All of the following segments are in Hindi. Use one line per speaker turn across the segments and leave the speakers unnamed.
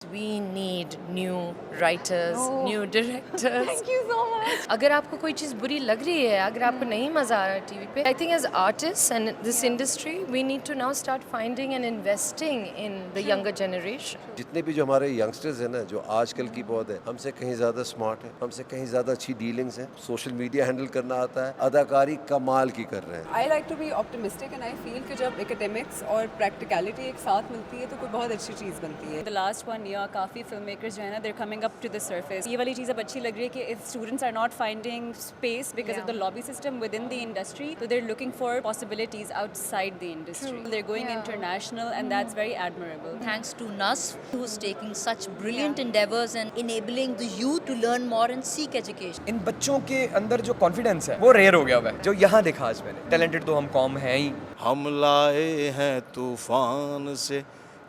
We need new writers,
Oh,
new directors.
thank you so much.
अगर आपको कोई चीज़ बुरी लग रही है, अगर आपको नहीं मज़ा आ रहा है टीवी पे, I think as artists and this
Yeah.
industry, we need to now start finding and investing in the younger generation.
जितने भी जो हमारे यंगस्टर्स हैं ना, जो आजकल की बहुत है, हमसे कहीं ज़्यादा स्मार्ट है, हमसे कहीं ज़्यादा अच्छी डीलिंग्स हैं, सोशल मीडिया हैंडल करना आता है, अदाकारी कमाल की कर रहे हैं।
I like to be optimistic and I feel कि जब एकेडमिक्स और प्रैक्टिकलिटी एक साथ मिलती है तो कोई बहुत अच्छी चीज़ बनती है।
द लास्ट वन ईयर काफ़ी फिल्म मेकर्स जो है ना there coming up to the surface. ये वाली चीज़ अब अच्छी लग रही है कि if students are not finding space because of the lobby system within the industry, तो there looking for possibilities outside the industry, there going international and that's very admirable.
Thanks to NUSF, who's taking such brilliant endeavors and enabling the youth to learn more and seek education.
इन बच्चों के अंदर जो कॉन्फिडेंस है वो रेयर हो गया हुआ है, जो यहाँ देखा आज मैंने। टैलेंटेड तो हम कौम हैं ही।
हम लाए हैं तूफान से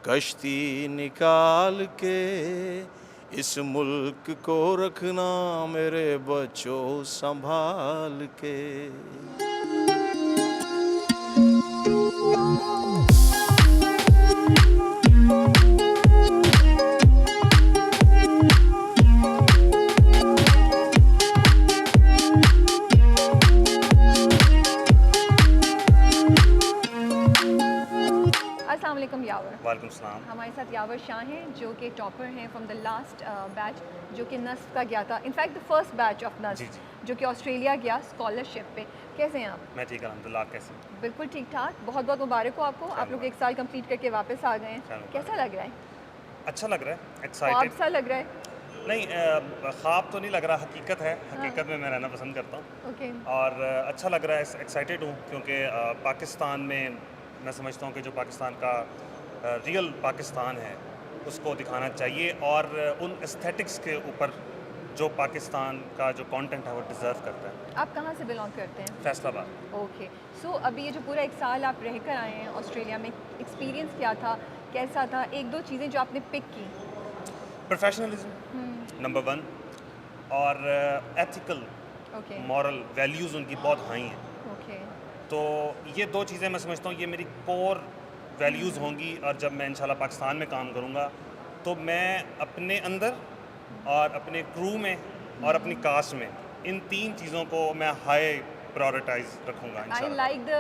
कश्ती निकाल के, इस मुल्क को रखना मेरे बच्चों संभाल के।
अस्सलाम वालेकुम यावर।
वालेकुम सलाम।
हमारे साथ यावर शाह हैं जो कि टॉपर हैं फ्रॉम द लास्ट बैच जो कि नस्फ का गया था, in fact the first batch of
जी,
नस्फ
जी।
जो कि ऑस्ट्रेलिया गया स्कॉलरशिप पे। कैसे हैं आप?
मैं ठीक अलहमदिल्ला, आप कैसे?
बिल्कुल ठीक ठाक, बहुत बहुत मुबारक हो आपको। आप लोग 1 साल कंप्लीट करके वापस आ गए हैं,
चलो।
कैसा लग रहा है?
अच्छा लग रहा है,
ख्वाब
एक्साइटेड।
सा लग रहा है?
नहीं, ख्वाब तो नहीं लग रहा, हकीकत है। हकीकत में मैं रहना पसंद करता हूँ
ओके।
और अच्छा लग रहा है, एक्साइटेड हूँ क्योंकि पाकिस्तान में मैं समझता हूँ कि जो पाकिस्तान का रियल पाकिस्तान है उसको दिखाना चाहिए और उन एस्थेटिक्स के ऊपर जो पाकिस्तान का जो कंटेंट है वो डिज़र्व करता है।
आप कहाँ से बिलोंग करते हैं?
फैसलाबाद।
ओके, सो अभी ये जो पूरा 1 साल आप रह कर आए हैं ऑस्ट्रेलिया में, एक्सपीरियंस क्या था, कैसा था? 1-2 चीज़ें जो आपने पिक की।
प्रोफेशनलिज्म नंबर 1 और एथिकल
ओके
मॉरल वैल्यूज़ उनकी बहुत हाई हैं।
ओके
तो ये 2 चीज़ें मैं समझता हूँ ये मेरी कोर वैल्यूज़ होंगी और जब मैं इंशाल्लाह पाकिस्तान में काम करूँगा तो मैं अपने अंदर और अपने क्रू में और अपनी कास्ट में इन 3 चीज़ों को मैं हाई प्रायोरिटाइज रखूँगा
आई
इंशाल्लाह।
लाइक द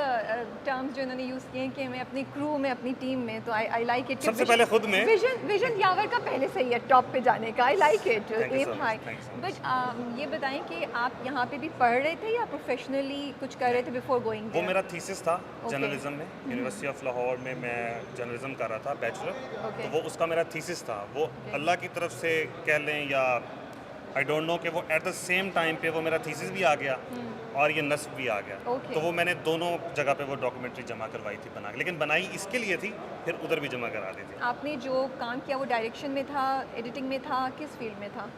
टर्म्स जो इन्होंने यूज़ किए हैं कि मैं अपनी क्रू में, अपनी टीम में, तो आई लाइक इट।
सबसे पहले खुद में।
विजन यावर का पहले से ही है टॉप पे जाने का। I like it,
Thank you so
um
much,
hi.
thank you so much.
But ये बताएं कि आप यहाँ पे भी पढ़ रहे थे या प्रोफेशनली कुछ कर रहे थे बिफोर गोइंग?
वो मेरा थीसिस था
Okay.
जर्नलिज्म में, यूनिवर्सिटी ऑफ लाहौर में मैं जर्नलिज्म कर रहा था बैचलर।
Okay.
तो वो उसका मेरा थीसिस था। वो अल्लाह की तरफ से कह लें या आई डोंट नो कि वो एट द सेम टाइम पे वो मेरा थीसिस भी आ गया और ये नस्ब भी आ गया।
Okay.
तो वो मैंने दोनों जगह पे वो डॉक्यूमेंट्री जमा करवाई थी बना के, लेकिन बनाई इसके लिए थी, फिर उधर भी जमा करा दी थी।
आपने जो काम किया वो डायरेक्शन में था, एडिटिंग में था, किस फील्ड में था?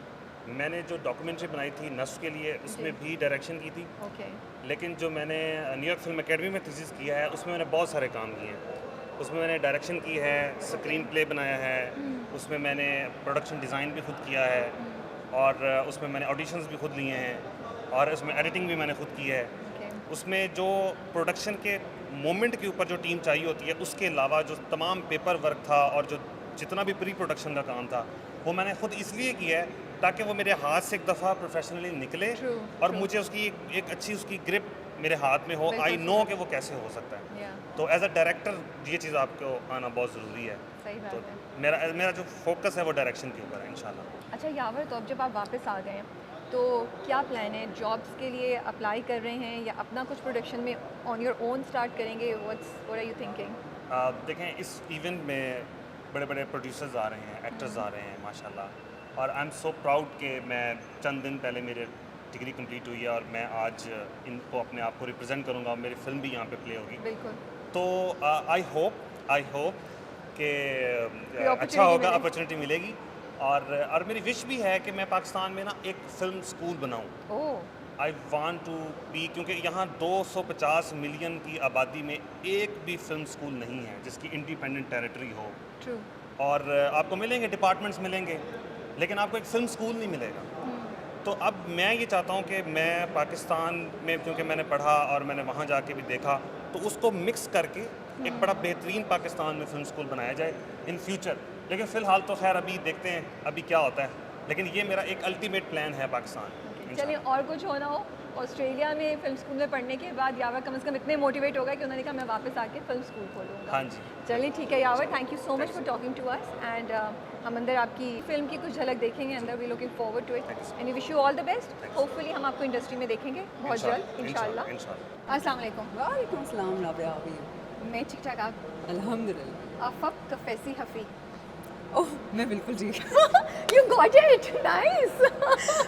मैंने जो डॉक्यूमेंट्री बनाई थी नस्ब के लिए उसमें भी डायरेक्शन की थी,
ओके
लेकिन जो मैंने न्यूयॉर्क फिल्म एकेडमी में थीसिस किया है उसमें मैंने बहुत सारे काम किए हैं। उसमें मैंने डायरेक्शन की है, स्क्रीन प्ले बनाया है, उसमें मैंने प्रोडक्शन डिज़ाइन भी खुद किया है और उसमें मैंने ऑडिशंस भी खुद लिए हैं और उसमें एडिटिंग भी मैंने खुद की है।
ओके
उसमें जो प्रोडक्शन के मोमेंट के ऊपर जो टीम चाहिए होती है उसके अलावा जो तमाम पेपर वर्क था और जो जितना भी प्री प्रोडक्शन का काम था वो मैंने खुद इसलिए किया है ताकि वो मेरे हाथ से एक दफ़ा प्रोफेशनली निकले
True,
और
true.
मुझे उसकी एक अच्छी उसकी ग्रिप मेरे हाथ में हो।
बिल्कुल
आई
सही।
नो कि वो कैसे हो सकता है।
या
तो एज अ डायरेक्टर ये चीज़ आपको आना बहुत ज़रूरी है।
सही
तो
बात है।
मेरा जो फोकस है वो डायरेक्शन के ऊपर है इंशाल्लाह।
अच्छा यावर, तो अब जब आप वापस आ गए हैं तो क्या प्लान है? जॉब्स के लिए अप्लाई कर रहे हैं या अपना कुछ प्रोडक्शन में ऑन योर ओन स्टार्ट करेंगे? What are you thinking?
देखें इस इवेंट में बड़े बड़े प्रोड्यूसर्स आ रहे हैं, एक्टर्स आ रहे हैं माशाल्लाह, और आई एम सो प्राउड कि मैं चंद दिन पहले मेरे डिग्री कंप्लीट हुई है और मैं आज इनको अपने आप को रिप्रेजेंट करूँगा और मेरी फिल्म भी यहाँ पे प्ले होगी।
बिल्कुल।
तो आई होप कि
opportunity
अच्छा होगा,
मिले।
अपॉर्चुनिटी मिलेगी और मेरी विश भी है कि मैं पाकिस्तान में ना एक फ़िल्म स्कूल बनाऊँ।
ओह
आई वांट टू बी, क्योंकि यहाँ 250 मिलियन की आबादी में एक भी फिल्म स्कूल नहीं है जिसकी इंडिपेंडेंट टेरिटरी हो।
ट्रू।
और आपको मिलेंगे डिपार्टमेंट्स मिलेंगे लेकिन आपको एक फ़िल्म स्कूल नहीं मिलेगा। तो अब मैं ये चाहता हूँ कि मैं पाकिस्तान में, क्योंकि मैंने पढ़ा और मैंने वहाँ जाके भी देखा, तो उसको मिक्स करके एक बड़ा बेहतरीन पाकिस्तान में फ़िल्म स्कूल बनाया जाए इन फ्यूचर। लेकिन फ़िलहाल तो खैर अभी देखते हैं अभी क्या होता है, लेकिन ये मेरा एक अल्टीमेट प्लान है पाकिस्तान।
चलिए, और कुछ हो ना हो, ऑस्ट्रेलिया में फिल्म स्कूल में पढ़ने के बाद यावर कम से कम इतने मोटिवेट हो गए कि उन्होंने कहा मैं वापस आके फिल्म स्कूल खोलूँगा।
हाँ जी।
चलिए ठीक है Yawar, thank you so much for talking to us and हम अंदर आपकी फिल्म की कुछ झलक देखेंगे अंदर, we looking forward to it and we wish you all the best. Hopefully हम आपको इंडस्ट्री में देखेंगे बहुत जल्द इंशाल्लाह। अस्सलाम वालेकुम।
वालेकुम सलाम राबिया, how are you?
मैं ठीक ठाक, आप?
अल्हम्दुलिल्लाह।
अफक कफेसी हफी।
ओह, मैं बिल्कुल ठीक।
You got it, nice.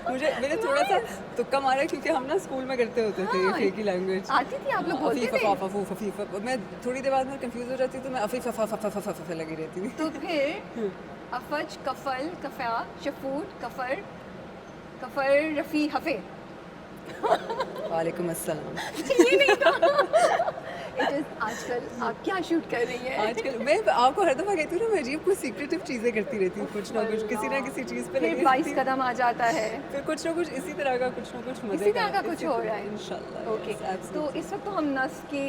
मैंने थोड़ा सा तुक्का मारा क्योंकि हम ना स्कूल में करते होते थे ये की लैंग्वेज।
आती थी, आप लोग बोलते थे?
अफीफ, मैं थोड़ी देर बाद में कंफ्यूज हो जाती तो मैं अफीफ अफ लगी रहती थी।
तो फिर अफज, कफल, कफा, शफूट, कफर, कफर, रफ़ी, हफ़े।
वालेकुम अस्सलाम।
ये नहीं था। इट इज़ आजकल आप क्या शूट कर रही हैं?
आजकल मैं आपको हर दफ़ा कहती हूँ ना, मैं अजीब कुछ सीक्रेटिव चीज़ें करती रहती हूँ, कुछ ना कुछ किसी ना किसी चीज़ पे
फिर
लगी
22
रहती हूँ।
कदम आ जाता है।
फिर कुछ ना कुछ इसी तरह का कुछ ना कुछ मज़े
इसी तरह का कुछ
इसी
हो
तरह,
रहा है
इंशाल्लाह।
ओके।
yes,
तो
absolutely.
इस वक्त तो हम नस के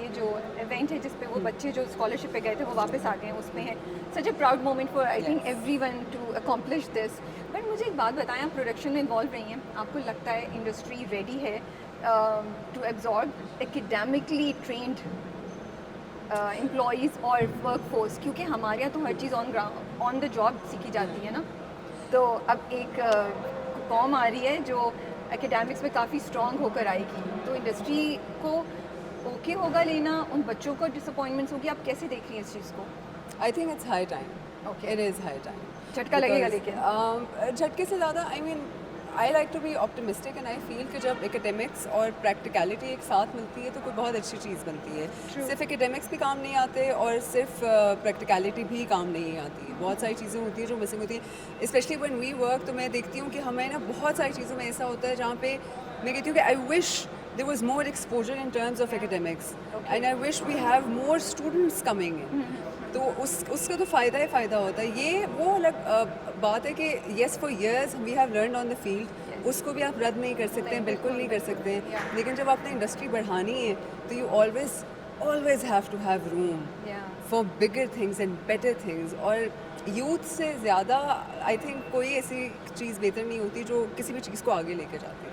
ये जो इवेंट है जिस पे वो बच्चे जो स्कॉलरशिप पे गए थे वो वापस आ गए हैं, उसमें है such a proud moment for I think everyone to accomplish this. But मुझे एक बात बताएं, आप प्रोडक्शन में इन्वॉल्व रही हैं, आपको लगता है इंडस्ट्री रेडी है to absorb academically trained employees और वर्क फोर्स? क्योंकि हमारे यहाँ तो हर चीज़ ऑन द जॉब सीखी जाती है ना। तो अब एक कौम आ रही है जो एकेडमिक्स में काफ़ी स्ट्रॉन्ग होकर आएगी, तो इंडस्ट्री को ओके होगा लेना, उन बच्चों को डिसअपॉइंटमेंट्स होगी, आप कैसे देख रही हैं इस चीज़ को?
I think it's high time.
Okay.
It is high time.
झटका लगेगा लेकिन?
झटके से ज़्यादा I mean I like to be optimistic and I feel कि जब academics और practicality एक साथ मिलती है तो कोई बहुत अच्छी चीज़ बनती है। सिर्फ academics भी काम नहीं आते और सिर्फ practicality भी काम नहीं आती। बहुत सारी चीज़ें होती हैं जो मिसिंग होती हैं, especially when we work। तो मैं देखती हूँ कि हमें ना बहुत सारी चीज़ों में ऐसा होता है जहाँ पे मैं कहती हूँ कि I wish there was more exposure in terms of academics and I wish we have more students coming in। तो उसका तो फ़ायदा ही फ़ायदा होता है। ये वो अलग बात है कि yes for years we have learn on the field, उसको भी आप रद्द नहीं कर सकते हैं, बिल्कुल नहीं कर सकते हैं। लेकिन जब आपने इंडस्ट्री बढ़ानी है तो you always have to have room for bigger things and better things. और यूथ से ज़्यादा आई थिंक कोई ऐसी चीज़ बेहतर नहीं होती जो किसी भी चीज़ को आगे लेकर जाती है।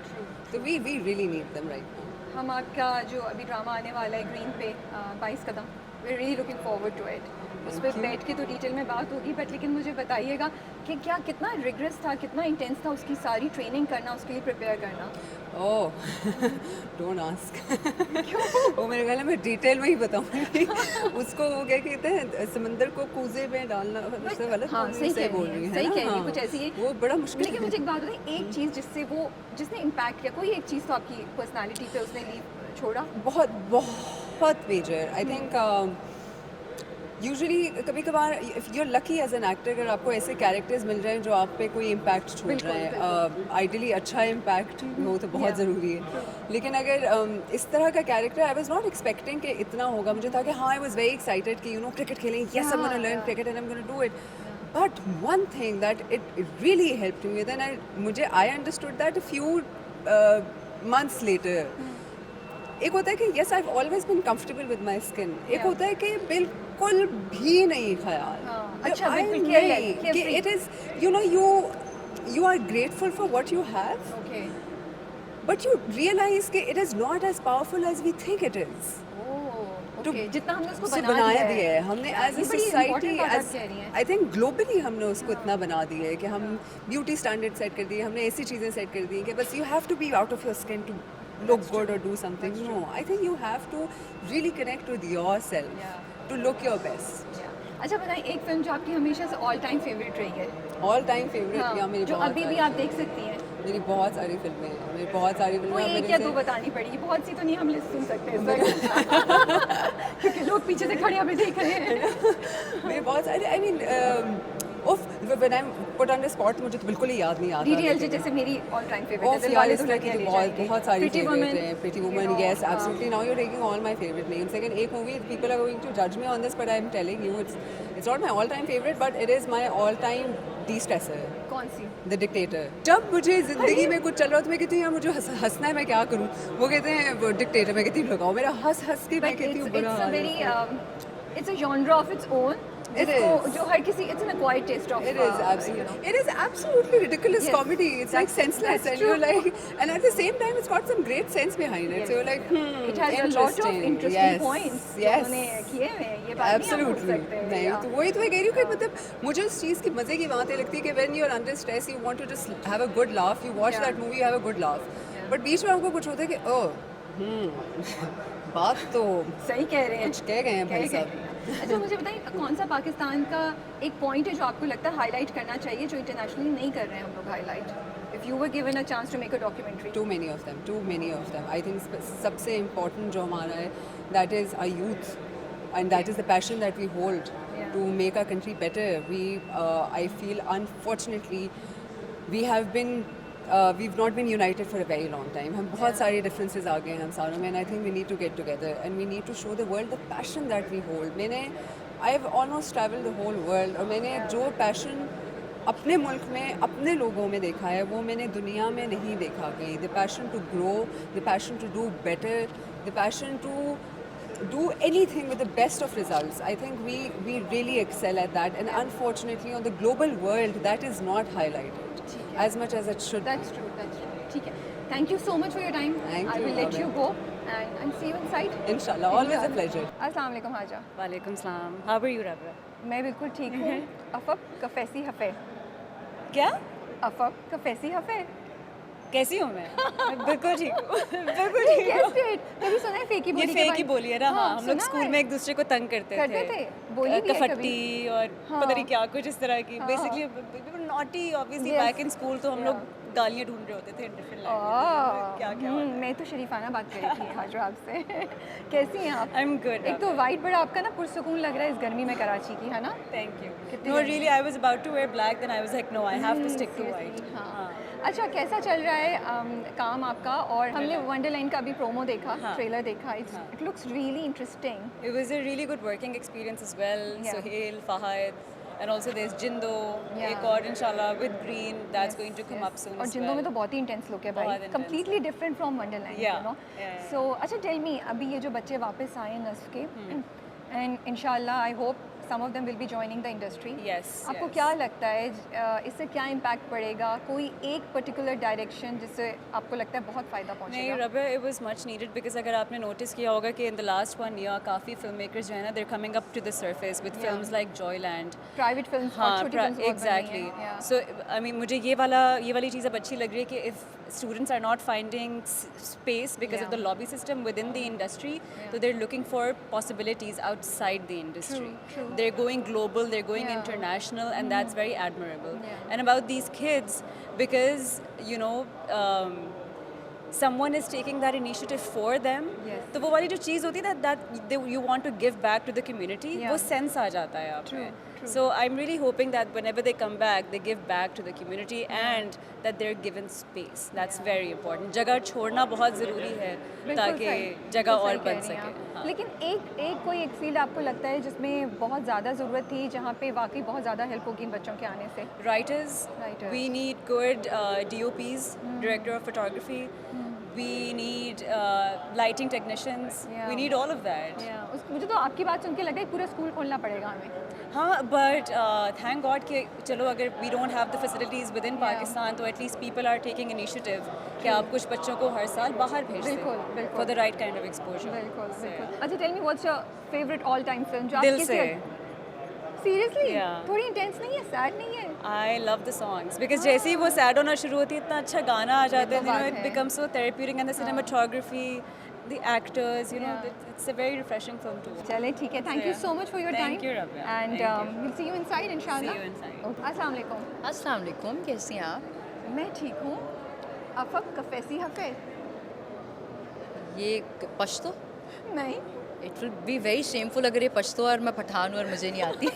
तो we really need them right now.
हम आपका जो अभी ड्रामा आने वाला है ग्रीन पे 22 कदम, we really looking forward to it. उस पर बैठ के तो डिटेल में बात होगी, बट लेकिन मुझे बताइएगा कि क्या कितना रिग्रेस था, कितना इंटेंस था उसकी सारी ट्रेनिंग करना, उसके लिए प्रिपेयर करना?
Oh don't ask. वो मेरे ख्याल में डिटेल में ही बताऊंगी। उसको वो क्या कहते हैं, समंदर को कूजे में डालना वाला।
हाँ, सही कह
बोल
रही
रही
हैं,
है
सही
ना?
कह रही हैं,
हाँ,
कुछ ऐसी
वो बड़ा मुश्किल
लेकिन मुझे एक बात बताइए, एक चीज़ जिसने इम्पैक्ट किया, कोई एक चीज़ तो आपकी पर्सनैलिटी पे उसने लीव छोड़ा?
बहुत मेजर आई थिंक। यूजुअली कभी कभार if you are lucky as an actor, अगर आपको ऐसे कैरेक्टर्स मिल रहे हैं जो आप पे कोई इम्पैक्ट छोड़ रहे हैं, आइडियली अच्छा इम्पैक्ट हो तो बहुत ज़रूरी है। लेकिन अगर इस तरह का character, I was not expecting कि इतना होगा। मुझे था कि हाँ, आई वाज वेरी एक्साइटेड कि क्रिकेट खेलें, yes I am gonna learn cricket and I am gonna do it. But one thing that it really helped me with, and I understood that a few months later. एक होता है कि yes I have always been comfortable with my skin, एक होता है कि बिल्कुल भी नहीं ख्याल।
अच्छा, बिल्कुल
नहीं कि it is you are grateful for what you have,
okay,
but you realise कि it is not as powerful as we think it is.
Okay, जितना हमने उसको
उसे
बना
बनाया
दिया
दिया है हमने एज
ये
ए
बड़ी
सोसाइटी,
important बात आप
एज
कह रही हैं।
आई थिंक ग्लोबली हमने उसको इतना बना दिया है कि हम ब्यूटी स्टैंडर्ड सेट कर दिए, हमने ऐसी चीज़ें सेट कर दी कि बस you have to be out of your skin to look good or do something. No, I think you have to really connect with yourself to look your best.
अच्छा बताइए, एक फिल्म जो आपकी हमेशा से ऑल टाइम फेवरेट रही है?
All time favorite
हाँ,
या मेरी
जो
बहुत
अभी भी
सारी
आप देख सकती हैं?
मेरी बहुत सारी फिल्में हैं, मेरी बहुत सारी फिल्में
कोई
हैं,
एक
मेरे
या
से-
दो बतानी पड़ेगी, बहुत सी तो नहीं हम लिस्ट सुन सकते इस वक्त क्योंकि लोग पीछे से खड़े हमें देख रहे हैं।
मेरे बहुत सारे I mean when I put on the spot मुझे तो बिल्कुल ही याद नहीं आता।
डीडीएलजे जैसे मेरी ऑल टाइम फेवरेट है,
Of
दिलवाले
इस तरह
दुल्हनिया
की
ले
बहुत
जाएंगे,
बहुत सारी
Pretty
फेवरेट
Woman,
हैं। Pretty
you
woman,
know,
yes absolutely. Now you are taking all my favourite names. Second एक movie people are going to जज me on this, but I am telling you it's not my all time favourite, but it is my all time destresser,
कौन सी?
The dictator. जब मुझे ज़िंदगी में कुछ चल रहा हो तो मैं कहती हूँ यार मुझे हंसना है, मैं क्या करूँ? वो कहते हैं वो डिक्टेटर, मैं कहती हूँ लगाओ, मेरा हंस हंस के मैं कहती हूँ बुरा हाल है।
it's a genre of its own,
It
जिसको
is.
जो हर किसी it's an acquired taste of
It is absolutely. It is absolutely ridiculous
Yes,
comedy. It's like
that's
senseless, and
true.
you're like, and at the same time, it's got some great sense behind it.
Yes.
So you're like,
It has a lot of interesting
yes.
points जो
Yes.
उन्होंने किए हुए हैं, ये बात नहीं आप भूल
Absolutely.
सकते हैं,
नहीं
yeah.
तो वही तो मैं कह रही हूँ कि मतलब मुझे उस चीज़ की मज़े की बातें लगती है कि when you're under stress, you want to just have a good laugh. You watch
Yeah.
that movie, you have a good laugh. But बीच में हमको कुछ होता है कि बात तो
सही कह रहे हैं
कुछ कह गए हैं भाई
कह
साहब.
गए हैं। अच्छा मुझे बताइए कौन सा पाकिस्तान का एक पॉइंट है जो आपको लगता है हाईलाइट करना चाहिए जो इंटरनेशनली नहीं कर रहे हैं हम लोग highlight if you were given a chance to make a documentary
Too many of them. Too many of them. I think सबसे important जो हमारा है that is our youth and that is the passion that we hold
Yeah.
to make our country better. I feel unfortunately we have been we've not been united for a very long time. हम बहुत सारी differences आ गए हैं हम सारों में and I think we need to get together and we need to show the world the passion that we hold. I've almost traveled the whole world और मैंने जो passion अपने मुल्क में अपने लोगों में देखा है वो मैंने दुनिया में नहीं देखा कहीं. The passion to grow, the passion to do better, the passion to do anything with the best of results. I think we really excel at that and unfortunately on the global world that is not highlighted as much as it should be.
That's true ठीक है thank you so much for your time
Thank
I
you,
will let you
Robin.
Go and see you inside
Inshallah, always a pleasure.
अस्सलाम वालेकुम हाजा
वालेकुम सलाम. How are you, Rabia?
मैं बिल्कुल ठीक हूँ अफब कफेसी हफे
क्या?
अफब कफेसी हफे
कैसी हूँ मैं? मैं बिल्कुल ठीक हूँ. बिल्कुल ठीक हूँ.
Guessed it. कभी सुना है फेकी
ये
बोली के
फेक ही
बारे-
बोली है ना. हाँ, हम लोग
सुना
स्कूल
है।
में एक दूसरे को तंग करते
करते थे? बोली भी है
कफट्टी
कभी?
और
हाँ।
पता नहीं क्या कुछ इस तरह की.
हाँ,
basically naughty obviously
Yes.
Back in school तो हम लोग गालियाँ ढूंढ रहे होते थे डिफरेंट लैंग्वेज. क्या क्या
मैं तो शरीफाना बात कर रही थी हाजो आपसे कैसी हैं आप
आई एम गुड.
एक तो वाइट बड़ा आपका ना पुरसुकून लग रहा है इस गर्मी में कराची की है ना
थैंक यू.
कितनी
नो
गर्मी?
Really I was about to wear black then I was like no I have to stick to white.
हाँ अच्छा कैसा चल रहा है काम आपका और हमने वंडरलैंड का भी प्रोमो देखा
हाँ।
ट्रेलर देखा it looks really interesting
It was a really good working experience as well.
Yeah.
Sohail, Fahad, and also there's Jindo.
Yeah.
एक और inshallah with Green that's going to come up soon
और
as
जिंदों में
well.
तो बहुत ही इंटेंस लुक है
बहुत
भाई
intense.
Completely different from Wonderland
Yeah,
you know
yeah.
सो अच्छा टेल मी अभी ये जो बच्चे वापस आए नस्फ के एंड इंशाल्लाह I hope some of them will be joining the industry
Yes,
आपको
yes.
क्या लगता है इससे क्या इम्पैक्ट पड़ेगा कोई एक पर्टिकुलर डायरेक्शन जिससे आपको लगता है बहुत फ़ायदा
नहीं
पहुंचेगा
रबा it was much needed because अगर आपने नोटिस किया होगा कि in the last 1 year काफ़ी फिल्म मेकर्स जो है ना they're coming up to the surface with
Yeah.
films like Joyland.
Private film
हाँ
छोटी film
exactly. So I mean मुझे ये वाली चीज़ अब अच्छी लग रही है कि if students are not finding space because of the lobby system within the industry तो there looking for possibilities outside the industry. There going global, they're going
Yeah.
international and that's very admirable.
Yeah.
And about these kids because you know someone is taking that initiative for them.
Yes.
तो वो वाली जो चीज़ होती है ना that you want to give back to the community
Yeah.
वो sense आ जाता है आप
True,
में.
true.
So I'm really hoping that whenever they come back they give back to the community and that they're given space. That's very important. जगह छोड़ना बहुत ज़रूरी है ताकि जगह और बन सके. हाँ.
लेकिन एक कोई एक फील्ड आपको लगता है जिसमें बहुत ज़्यादा ज़रूरत थी जहाँ पे वाकई बहुत ज़्यादा हेल्प होगी इन बच्चों के आने से
Writers,
Writers.
we need good DOPs, director of photography. We need lighting technicians.
Yeah.
We need all of that.
मुझे तो आपकी बात सुन के लगा पूरा स्कूल खोलना पड़ेगा हमें
हाँ, but thank God कि चलो अगर we don't have the facilities within Pakistan तो at least people are taking initiative कि आप कुछ बच्चों को हर साल बाहर भेज दें
बिल्कुल, बिल्कुल।
for the right kind of exposure.
बिल्कुल
So,
बिल्कुल अच्छा tell me what's your favourite all time film जो
दिल से.
Seriously
Yeah.
थोड़ी इंटेंस नहीं है सैड नहीं है
I love the songs because जैसे ही वो sad होना शुरू होती है इतना अच्छा गाना आ जाता है,
तो
you know,
बात
it
है।
becomes so therapeutic and the cinematography, the actors, you know,
Yeah.
it's a very refreshing film to watch.
चले ठीक है thank you
Yeah.
So much for your time
Thank you, Rabia.
And
Thank you.
Will see you inside इंशाल्लाह
See you inside.
अस्सलाम वालेकुम
अस्सलाम वालेकुम, कैसी हैं आप?
मैं ठीक हूँ अफब कफेसी हफे
ये पश्तो
नहीं
it will be very shameful अगर ये पश्तो और मैं पठान हूँ और मुझे नहीं आती.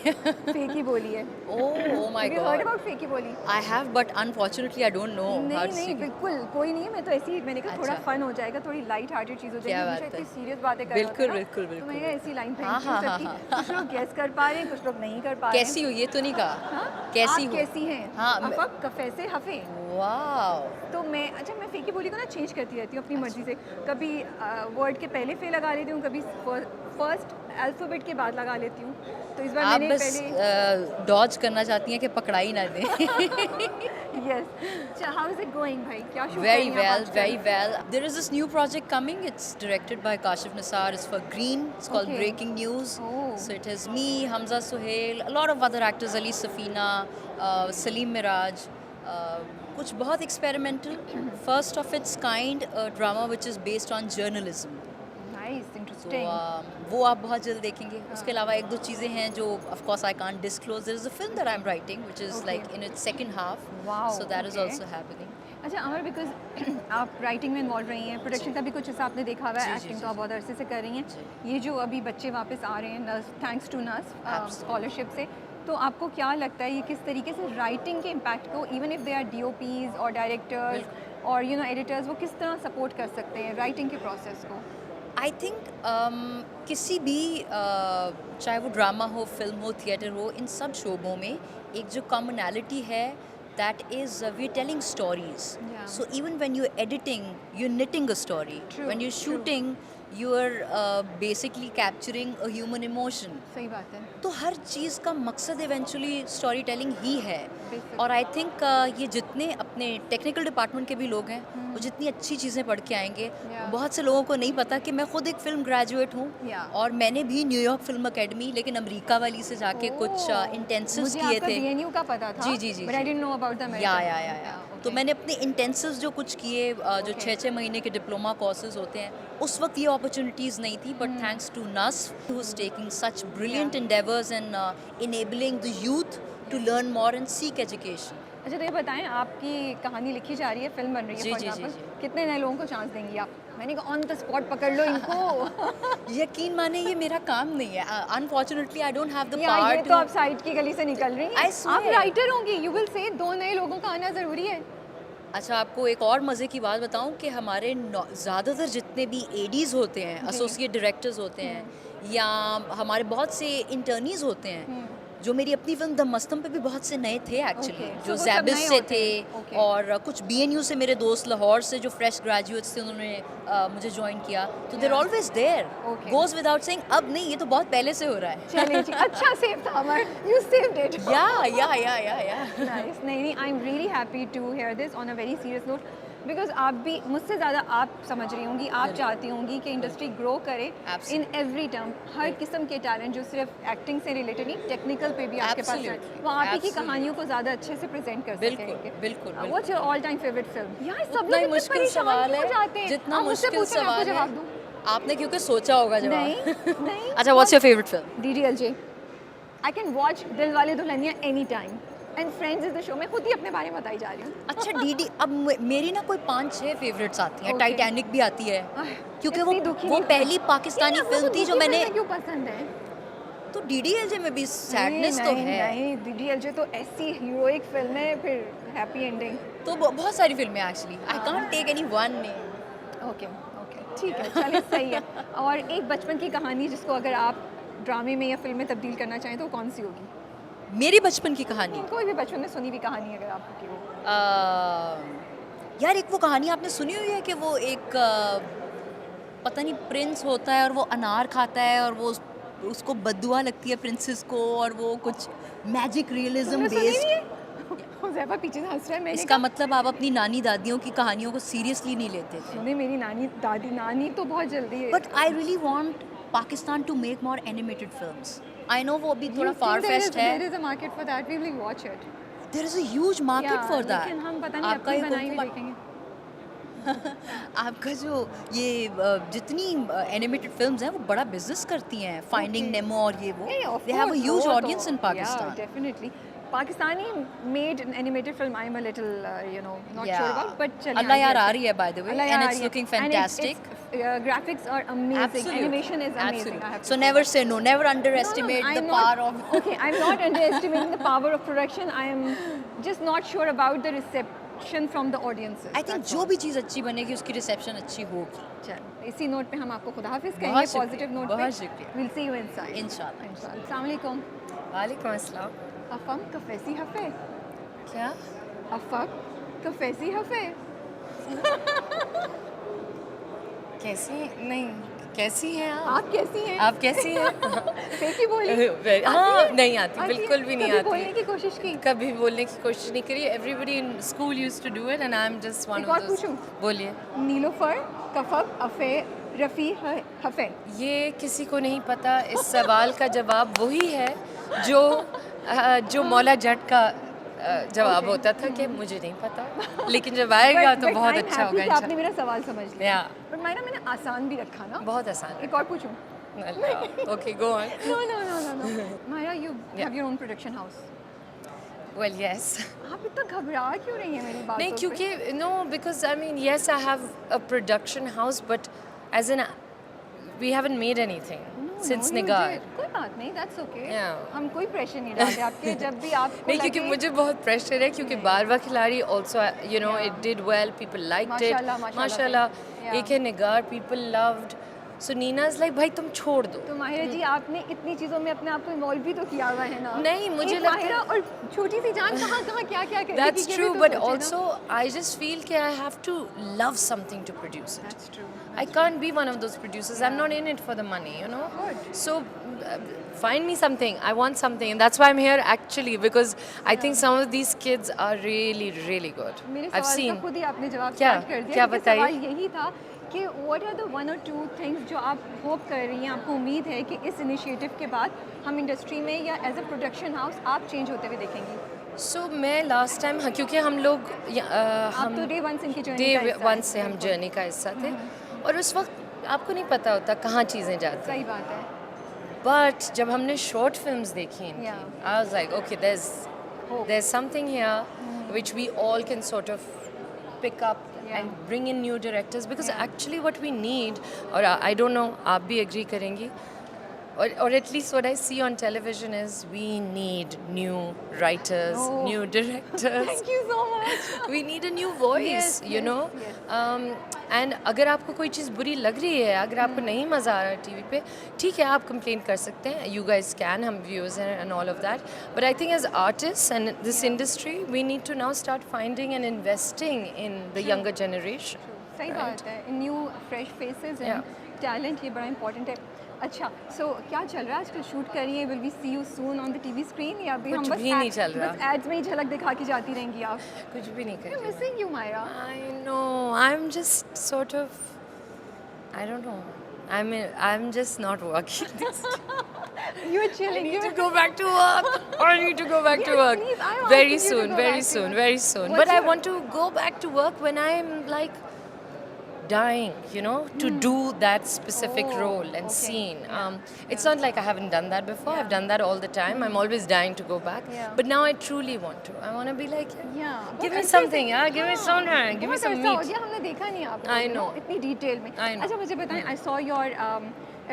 फेकी बोली है
oh my
Have you heard
God,
about फेकी बोली
I have but unfortunately I don't know how
नहीं
टू
नहीं
स्पीक.
बिल्कुल कोई नहीं है मैं तो ऐसी ही मैंने कहा थोड़ा
अच्छा।
फन हो जाएगा थोड़ी लाइट हार्टेड चीज़ हो
क्या
जाएगी
बात
मुझे इतनी
है।
सीरियस बातें कर रहे होते हैं
बिल्कुल,
ना,
बिल्कुल,
तो मैं
बिल्कुल।
ऐसी लाइन
हाँ, हाँ, हाँ, हाँ।
कुछ लोग गेस कर पा रहे हैं कुछ लोग नहीं कर पा रहे हैं
कैसी हो ये तो नहीं कहा.
हाँ?
कैसी
आप
हो?
कैसी हैं
हाँ, मैं-
अफब कफे से हफे
वाओ.
तो मैं अच्छा मैं फेकी बोली को ना चेंज करती रहती हूँ अपनी मर्जी से कभी वर्ड के पहले फे लगा लेती हूँ कभी फर्स्ट अल्फ़ाबेट के बाद लगा लेती हूँ, तो इस बार
आप
मैंने
बस
पहले
डॉज करना चाहती हैं कि पकड़ाई ना दें.
Yes. How is it going भाई, क्या shoot
Very well, very well. There is this new project coming. It's directed by Kashif Nisar. It's for Green. It's called
Okay.
Breaking News.
Oh.
So it has me, Hamza Suhail, a lot of other actors, Ali Safina, Salim Miraj. कुछ बहुत experimental, first of its kind, a drama which is based on journalism.
Nice,
तो
इंटरेस्टिंग.
वो आप बहुत जल्द देखेंगे. उसके अलावा एक दो चीज़ें हैं जो of course I can't disclose. There is a film that I'm writing which is like in its second half.
Wow,
So that is
okay.
also happening.
अच्छा अमर, बिकॉज आप राइटिंग में इन्वॉल्व रही हैं, प्रोडक्शन का भी कुछ हिस्सा आपने देखा हुआ है,
जी, जी,
एक्टिंग
जी,
तो आप बहुत अरसे से कर रही हैं. ये जो अभी बच्चे वापस आ रहे हैं nurse, thanks to nurse scholarship से, तो आपको क्या लगता है ये किस तरीके से राइटिंग के इम्पैक्ट को, even if they are DOPs और डायरेक्टर्स और एडिटर्स, वो किस तरह सपोर्ट कर सकते हैं राइटिंग के प्रोसेस को?
आई थिंक किसी भी चाहे वो ड्रामा हो, फिल्म हो, थिएटर हो, इन सब शोबों में एक जो कॉमनैलिटी है that is we're telling stories.
Yeah.
So even when you're editing, you're knitting a story.
True,
When you're
true.
shooting, you're basically capturing a human emotion.
सही बात है.
तो हर चीज़ का मकसद इवेंचुअली स्टोरी टेलिंग ही है.
Basically.
और आई थिंक ये जितने अपने टेक्निकल डिपार्टमेंट के भी लोग हैं, वो जितनी अच्छी चीज़ें पढ़ के आएंगे,
Yeah.
बहुत से लोगों को नहीं पता कि मैं खुद एक फिल्म ग्रेजुएट हूँ.
Yeah.
और मैंने भी न्यूयॉर्क फिल्म अकेडमी, लेकिन अमेरिका वाली से जाके कुछ इंटेंसिव्स
मुझे
किए
आपका
थे.
BNU का पता था.
जी, जी, जी,
But I
ji.
didn't know about the
या
American.
तो मैंने अपने इंटेंसिव्स जो कुछ किए, जो
Okay.
6-6 महीने के डिप्लोमा कोर्सेज होते हैं, उस वक्त ये अपॉर्चुनिटीज़ नहीं थी. But thanks to NUSF who's taking such brilliant endeavors and enabling the youth to learn more and seek education.
अच्छा, तो ये बताएं, आपकी कहानी लिखी जा रही है, फिल्म बन रही है,
जी,
फॉर
जी, जी,
एग्जांपल,
जी.
कितने नए लोगों को चांस देंगी आप? मैंने कहा ऑन द स्पॉट पकड़ लो इनको.
यकीन माने ये मेरा काम नहीं है. Unfortunately I don't have the
या ये
पावर
तो आप साइड की गली से निकल रही हैं.
I swear.
आप राइटर होंगी, यू विल से 2 नए लोगों का आना ज़रूरी है.
अच्छा, आपको एक और मज़े की बात बताऊं कि हमारे ज़्यादातर जितने भी एडीज़ होते हैं, एसोसिएट डायरेक्टर्स होते हैं, या हमारे बहुत से इंटर्नीज होते हैं, जो मेरी अपनी फिल्म द मस्तम पे भी बहुत से नए थे एक्चुअली.
Okay.
जो
So वो सब
जैबिस
नए
से
होते
थे
हैं. Okay.
और कुछ BNU से मेरे दोस्त लाहौर से जो फ्रेश ग्रेजुएट्स थे, उन्होंने मुझे ज्वाइन किया. तो there always there,
Okay.
Goes without saying. अब नहीं, ये तो बहुत पहले से हो रहा है.
चलिए जी, अच्छा सेव था Amar, you saved it.
Yeah
nice. नहीं, I am really happy to hear this on a very serious note, because आप भी मुझसे ज़्यादा आप समझ रही होंगी, आप चाहती होंगी कि इंडस्ट्री ग्रो करे इन एवरी टर्म. हर किस्म के टैलेंट जो सिर्फ एक्टिंग से रिलेटेड नहीं, टेक्निकल पे भी आपके पास है,
Absolutely.
वो आप ही की
Absolutely.
कहानियों को ज़्यादा अच्छे से प्रेजेंट कर
बिल्कुल,
सकेंगे.
बिल्कुल, बिल्कुल.
What's your all time favourite film? यार सब
उतना
लोग
ही
इतने
मुश्किल
परेशान
सवाल
क्यों
है,
हो जाते हैं?
जितना
आप मुझसे
मुश्किल
पूछें, मैं आपको
सवाल
जवाब
है.
दूं.
आपने क्योंकि सोचा होगा जवाब.
नहीं.
अच्छा, what's your favourite film?
DDLJ. I can watch दिल वाले Dulhania any time, and friends is the show. मैं खुद ही अपने बारे में बताई जा रही हूँ.
अच्छा, DD अब मेरी ना कोई 5-6 फेवरेट्स आती हैं.
Okay.
टाइटैनिक भी आती है, क्योंकि
इतनी दुखी
वो
नहीं
पहली पाकिस्तानी
ये आप
फिल्म
लोगों को
थी जो
दुखी
मैंने.
फिल्में क्यों पसंद है?
तो DDLJ में भी सैडनेस तो
नहीं,
है.
नहीं, DDLJ तो ऐसी हीरोइक फिल्म है, फिर हैप्पी एंडिंग.
तो बहुत सारी फिल्में actually. I can't take any one name.
Okay, ठीक है, चलिए सही है. और एक बचपन की कहानी जिसको अगर आप ड्रामे में या फिल्म में तब्दील करना चाहें तो वो कौन सी होगी?
मेरी बचपन की कहानी.
कोई भी बचपन में सुनी हुई कहानी अगर आपकी हो.
यार, एक वो कहानी आपने सुनी हुई है कि वो एक पता नहीं प्रिंस होता है और वो अनार खाता है और वो उसको बद्दुआ लगती है प्रिंसेस को, और वो कुछ मैजिक रियलिज्म बेस्ड.
ज़ैफा पीछे से हंस रहा है. मैंने
इसका मतलब आप अपनी नानी दादियों की कहानियों को सीरियसली नहीं लेते थे.
सुने, मेरी नानी दादी नानी तो बहुत जल्दी है.
But I really want Pakistan to make more animated films. I know वो अभी थोड़ा फार फेस्ट है.
There is a market for that, we will watch it.
There is a huge market for that.
लेकिन हम पता नहीं
आपका
अपनी
ये
बनाई हुई
गुफ्तगू-
देखेंगे.
आपका जो ये जितनी एनिमेटेड फिल्म्स हैं वो बड़ा बिजनेस करती हैं. फाइंडिंग नेमो और ये वो, they have a huge audience in Pakistan.
Definitely. Pakistani made an animated film. I'm a little, not
Yeah.
sure about, but चलिए,
Allah
I
यार
get
आ
it.
रही है by the way,
Allah
and
यार
it's
आ रही है.
looking
And
fantastic.
graphics are amazing.
Absolutely.
Animation is amazing.
Absolutely.
I have to
So
say.
never say no. Never
No,
underestimate the
I'm
power
not,
of.
Okay, I'm not underestimating the power of production. I am just not sure about the reception from the audiences.
I think जो भी चीज़ अच्छी बनेगी उसकी रिसेप्शन अच्छी होगी.
चलो, इसी नोट पे हम आपको खुदाहाफिज
बहुत
कहेंगे,
शुक्रिया,
पॉजिटिव नोट पे.
बहुत शुक्रिया.
We'll see you inside.
इंशाल्लाह.
अस्सलाम वालेकुम.
वालेकुम अस्सलाम.
अफम कफेसी हफे.
क्या?
अफम कफेसी हफे.
कैसी? नहीं, कैसी हैं
आप कैसी हैं?
आप कैसी हैं?
फेक ही बोली?
हाँ,
आती है?
नहीं आती,
आती है?
बिल्कुल भी नहीं
कभी
आती।
बोलने की कोशिश की?
कभी बोलने की कोशिश नहीं करी। Everybody in school used to do it and I am just one
एक
ऑफ
और
दोस।
पूछूं?
बोलिए।
नीलोफर, कफब, अफे, रफ़ी, हफे।
ये किसी को नहीं पता। इस सवाल का जवाब वही है जो मौला जट का जवाब होता था कि मुझे नहीं पता, लेकिन जब आएगा तो बहुत अच्छा होगा
कि आपने मेरा सवाल समझ लिया।
Yeah.
पर मैंने आसान भी रखा ना।
बहुत आसान
एक और पूछूं?
Okay go on.
No. Myra, you have your own production house.
Well yes.
आप इतना घबरा क्यों रही हैं मेरी बातों
नहीं,
पे?
क्योंकि no, because I mean yes I have a production house but as an we haven't made anything
No,
since
you
Nigar.
did. कोई बात नहीं, that's okay.
Yeah.
हम कोई प्रेशर नहीं डालते आपके। जब भी आपको
नहीं, क्योंकि
लगे-
मुझे बहुत प्रेशर है, क्योंकि बारवा खिलाड़ी also you know it did well, people liked it
माशाल्लाह,
माशाल्लाह।
Yeah.
एक है Nigar, people loved, so Neena is like भाई तुम छोड़ दो।
तो माहिरा जी, आपने इतनी चीज़ों में अपने आप को इन्वॉल्व भी तो किया हुआ है ना।
नहीं, मुझे
एक
लगता है-
माहिरा और छोटी सी जान कहाँ कहाँ क्या क्या करेगी,
That's
ये भी
true,
तो
but
सोचे ना।
also I just feel that I have to love something to produce it.
That's true.
I can't be one of those producers. I'm not in it for the money, you know.
Good.
So find me something. I want something, and that's why I'm here actually, because I think some of these kids are really, really good.
मेरे
I've
सवाल
seen.
का खुद ही आपने जवाब
क्या?
स्टार्ट कर दिया।
क्या
क्योंकि
बताइए?
सवाल यही था कि व्हाट आर द वन और टू थिंग्स जो आप होप कर रही हैं, आपको उम्मीद है कि इस इनिशिएटिव के बाद हम इंडस्ट्री में या एज अ प्रोडक्शन हाउस आप चेंज होते हुए देखेंगी।
So मैं लास्ट टाइम, हाँ, क्योंकि हम लोग
आप
हम
तो डे वन से इनकी जर्नी
डे
का हिस्सा
वन
हैं,
से हम
बिल्कुल।
जर्नी का हिस्सा थे, और उस वक्त आपको नहीं पता होता कहाँ चीज़ें जाती।
सही बात है।
बट जब हमने शॉर्ट फिल्म्स देखी इनकी,
Yeah.
I was like, okay, there's something here which we all can sort of pick up and bring in new directors, because actually what we need, or I don't know, आप भी agree करेंगी, or at least what I see on television is we need new writers,
Oh.
new directors.
Thank you so much.
We need a new voice,
Yes,
you
yes,
know.
yes.
And अगर आपको कोई चीज़ बुरी लग रही है, अगर आपको नहीं मज़ा आ रहा है टीवी पे, ठीक है, आप कंप्लेन कर सकते हैं. You guys can, हम व्यूअर्स हैं and all of that. But I think as artists and this industry, we need to now start finding and investing in the younger generation.
सही बात है। New fresh faces
Yeah.
And talent, ये बड़ा इंपॉर्टेंट है। अच्छा, सो क्या चल रहा है आजकल? शूट कर रही है, will we see you soon on the TV screen, या अभी हम
कुछ
बस
भी नहीं चल रहा।
बस एड्स में ही झलक दिखा के जाती रहेंगी आप?
कुछ भी नहीं कर रही.
Missing you Maira.
I know. I'm just sort of, I don't know. I'm just not working.
You are
I
chilling.
need to go back to work. I need to go back to
Yes,
work.
please, I'm
Very
asking you to
soon,
go
very
back to
soon,
work.
very soon.
What's
But I
your-
want to go back to work when I'm like dying, you know, to do that specific
Oh,
role and
okay.
scene. It's not like I haven't done that before. I've done that all the time. I'm always dying to go back.
Yeah.
But now I truly want to. I want to be like,
Yeah,
give me something, yeah, give me something, give me
बहुत
some
अरसा हो
meat.
गया, हमने देखा नहीं आपको,
I
you
know.
इतनी डिटेल में।
I know.
अच्छा, मुझे बताएं, I saw your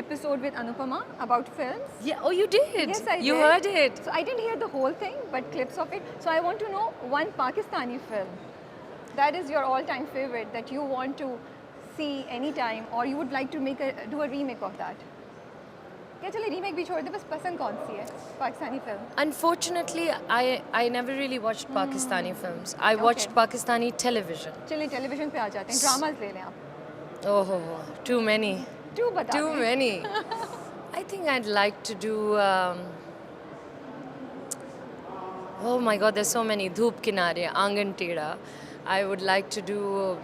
episode with Anupama about films.
Yeah, oh, you did.
Yes, I
You
did.
heard it.
So I didn't hear the whole thing, but clips of it. So I want to know one Pakistani film that is your all-time favorite that you want to see anytime, or you would like to do a remake of that. क्या चले रीमेक भी छोड़ दे, बस पसंद कौन सी है Pakistani film?
Unfortunately, I never really watched Pakistani films. I watched Pakistani television.
चलिए टेलीविजन पे आ जाते हैं, ड्रामास ले लें आप।
Oh, too many.
Two बता
Too
दें।
many. I think I'd like to do. Oh my God, there's so many. Dhoop Kinare, Angan Teda. I would like to do.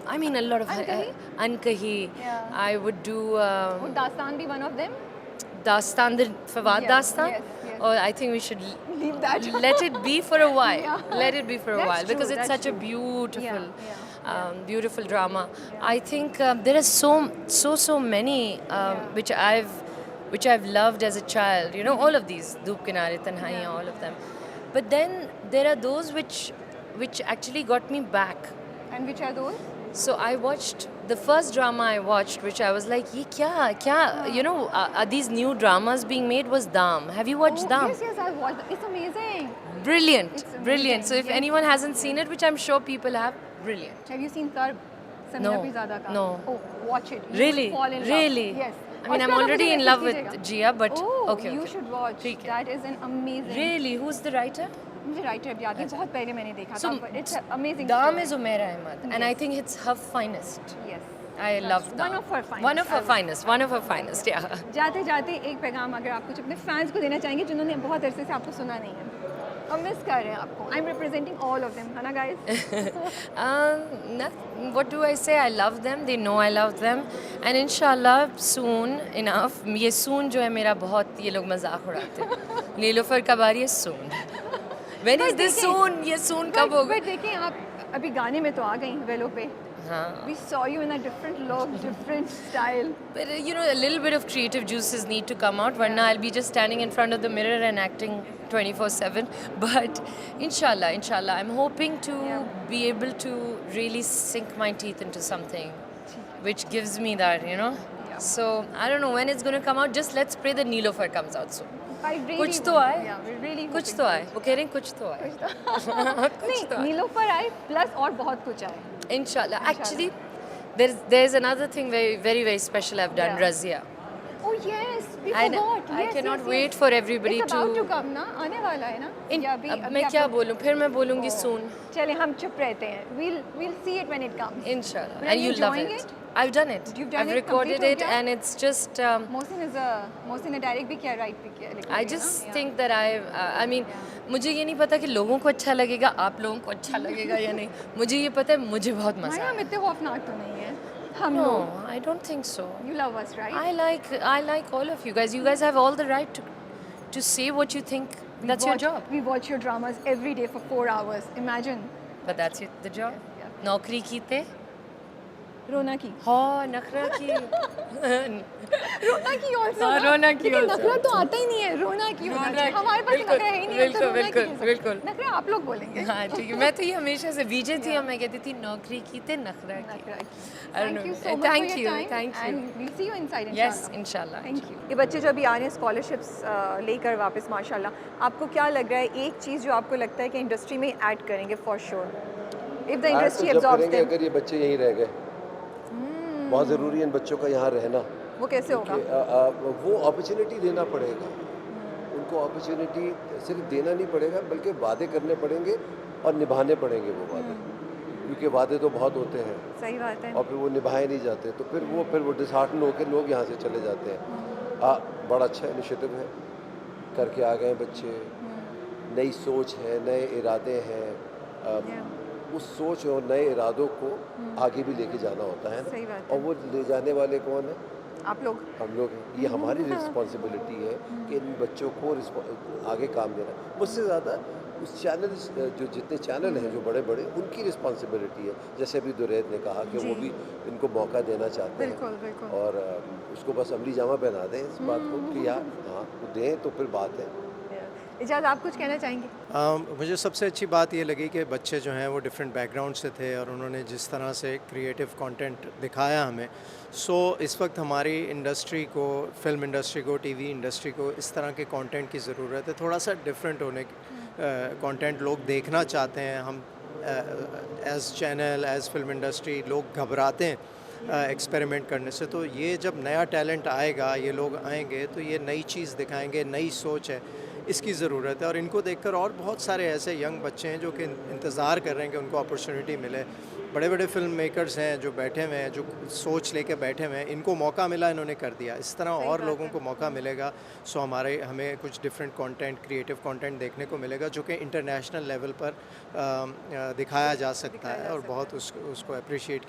I mean, a lot of
Ankahi?
Ankahi.
Yeah.
I would do
वो दास्तान भी one of them?
Dastan, the Fawad
Yes,
Dastan.
yes, yes.
Or I think we should
Leave that.
let it be for a while.
Yeah.
Let it be for a
That's
while, because
true,
it's
that's
such a
true.
beautiful,
Yeah,
beautiful drama. I think there are so many which I've loved as a child. You know, all of these, Dhoop Kinare, Tanhaiyan, all of them. But then there are those which actually got me back.
And which are those?
So I watched the first drama I watched, which I was like, "Ye kya? You know, are these new dramas being made?" Was Dam. Have you watched Dam?
Yes, I watched. It's amazing.
Brilliant,
It's
brilliant.
amazing,
So if
yes.
anyone hasn't seen it, which I'm sure people have, brilliant.
Have you seen Karb?
No,
Samira Pirzada ka?
no.
Oh, watch it. You
Really?
will fall in love.
Really?
Yes.
I mean,
और
I'm
उसका ना
already
मुझे
in
message
love with
कीजिएगा।
Jia, but
Oh,
okay,
you
okay.
should watch.
ठीक है.
That is an amazing.
Really? Who's the writer?
मुझे राइटर अभी याद नहीं, बहुत पहले मैंने देखा
So,
था, but it's an amazing.
Dam
story.
is Umair Ahmad, and I
Yes.
think it's her finest.
Yes.
I love
One
that.
of her finest,
One of her
I would-
finest. One of her finest. Yeah.
जाते जाते एक पैगाम अगर आप कुछ अपने फैंस को देना चाहेंगे जिन्होंने बहुत अरसे से आपको सुना नहीं है और मिस कर रहे हैं आपको. I am representing all of them, है ना guys?
What do I say? I love them. They know I love them. And inshallah soon enough. ये soon जो है मेरा बहुत ये लोग मजाक उड़ाते हैं. नीलोफर कब आ रही है? Soon. When is this soon? ये soon कब होगा?
बट देखिए आप अभी गाने में तो आ गई वेलो पे.
हाँ.
We saw you in a different look, different style.
But you know, a little bit of creative juices need to come out. Varna, I'll be just standing in front of the mirror and acting 24/7. But inshallah, I'm hoping to be able to really sink my teeth into something, which gives me that, you know. So I don't know when it's going to come out. Just let's pray that Neelofer comes out soon.
I really
कुछ तो आए.
Yeah, we're really
कुछ
hoping
तो
for
आए.
it.
वो कह रहे हैं कुछ तो आए.
नहीं, नीलोफर आए प्लस और बहुत कुछ आए.
Inshallah. Actually, there's another thing very special I've done.
Yeah.
Razia.
Oh yes, we
I
forgot.
I
Yes,
cannot
yes,
wait
yes.
for everybody
It's about to
to.
come ना, आने वाला है ना? या अभी
अब
अभी
मैं
आप
क्या
लोग-
बोलूँ? फिर मैं बोलूँगी soon.
चले हम चुप रहते हैं. We'll see it when it comes.
Inshallah.
Are
And
you
you'll love
enjoying
it.
it?
I've done it.
You've done
I've
it?
recorded
Complete
it
हो गया?
and it's just.
मोहसिन ने डायरेक्ट भी किया, राइट भी किया. लिखा
I
भी है
just
ना?
think that I mean, मुझे ये नहीं पता कि लोगों को अच्छा लगेगा, आप लोगों को अच्छा लगेगा या नहीं. मुझे ये पता है, मुझे बहुत
Yeah.
मजा
माया, हम
आया.
इतने खौफनाक तो नहीं है. हम
No,
लोग.
I don't think so.
You love us, right?
I like all of you guys. You guys have all the right to say what you think. That's your job.
We watch your dramas every day for 4 hours. Imagine.
But that's the job. नौकरी की थे.
रोना की.
हाँ, नखरा की.
रोना की also
हाँ,
ना.
रोना की
लेकिन
also.
नखरा तो आता ही नहीं है. रोना की होना
रोना
चाहिए.
की.
हमारे पास
बिल्कुल,
नखरा है ही नहीं है, तो रोना की
बिल्कुल,
कैसे?
बिल्कुल.
नखरा आप लोग बोलेंगे.
हाँ ठीक है. मैं तो ये हमेशा से बीजे थी और मैं कहती थी नौकरी की थे नखरा की.
नखरा की.
I don't
Thank you
know.
so much
Thank
for
you,
your time.
thank you.
And we'll see you inside
Yes,
inshallah.
inshallah.
Thank you. ये बच्चे जो अभी आ रहे हैं स्कॉलरशिप्स लेकर वापस माशाल्लाह, आपको क्या लग रहा है एक चीज़ जो आपको लगता है कि इंडस्ट्री में ऐड करेंगे for sure if the industry
जब
एब्जॉर्ब्स
करेंगे
देम?
अगर ये बच्चे यहीं रह गए, बहुत ज़रूरी है इन बच्चों का यहाँ रहना.
वो कैसे होगा?
कि, वो अपॉर्चुनिटी देना पड़ेगा उनको. अपॉर्चुनिटी सिर्फ देना नहीं पड़ेगा बल्कि वादे करने पड़ेंगे और निभाने पड़ेंगे वो वादे. क्योंकि वादे तो बहुत होते हैं
सही बात है.
और फिर वो निभाए नहीं जाते, तो फिर वो डिसहार्टन होकर लोग यहाँ से चले जाते हैं. बड़ा अच्छा इनिशिएटिव है, करके आ गए बच्चे. नई सोच है, नए इरादे हैं. उस सोच और नए इरादों को आगे भी लेके जाना होता है
सही
ना.
बात
और वो ले जाने वाले कौन है?
आप लोग.
हम लोग हैं. ये हमारी रिस्पॉन्सिबिलिटी है कि इन बच्चों को आगे काम देना. मुझसे ज़्यादा उस चैनल जो जितने चैनल हैं जो बड़े बड़े, उनकी रिस्पॉन्सिबिलिटी है. जैसे अभी दुरैद ने कहा कि वो भी इनको मौका देना चाहते हैं.
बिल्कुल बिल्कुल.
और उसको बस अमली जामा पहना दें इस बात को कि यार हाँ वो दें तो फिर बात है.
इजाज़, आप कुछ कहना चाहेंगे?
मुझे सबसे अच्छी बात ये लगी कि बच्चे जो हैं वो डिफरेंट बैकग्राउंड से थे और उन्होंने जिस तरह से क्रिएटिव कंटेंट दिखाया हमें. सो इस वक्त हमारी इंडस्ट्री को, फिल्म इंडस्ट्री को, टीवी इंडस्ट्री को इस तरह के कंटेंट की ज़रूरत है. थोड़ा सा डिफरेंट होने कंटेंट लोग देखना चाहते हैं. हम as channel, as film industry लोग घबराते हैं एक्सपेरिमेंट करने से. तो ये जब नया टैलेंट आएगा, ये लोग आएंगे तो ये नई चीज़ दिखाएंगे, नई सोच है, इसकी ज़रूरत है. और इनको देखकर और बहुत सारे ऐसे यंग बच्चे हैं जो कि इंतज़ार कर रहे हैं कि उनको अपॉर्चुनिटी मिले. बड़े बड़े फिल्म मेकर्स हैं जो बैठे हुए हैं, जो सोच लेके बैठे हुए हैं. इनको मौका मिला, इन्होंने कर दिया. इस तरह और लोगों को मौका मिलेगा. सो हमें कुछ डिफरेंट कंटेंट, क्रिएटिव कंटेंट देखने को मिलेगा जो कि इंटरनेशनल लेवल पर दिखाया जा सकता है और बहुत उसको अप्रिशिएट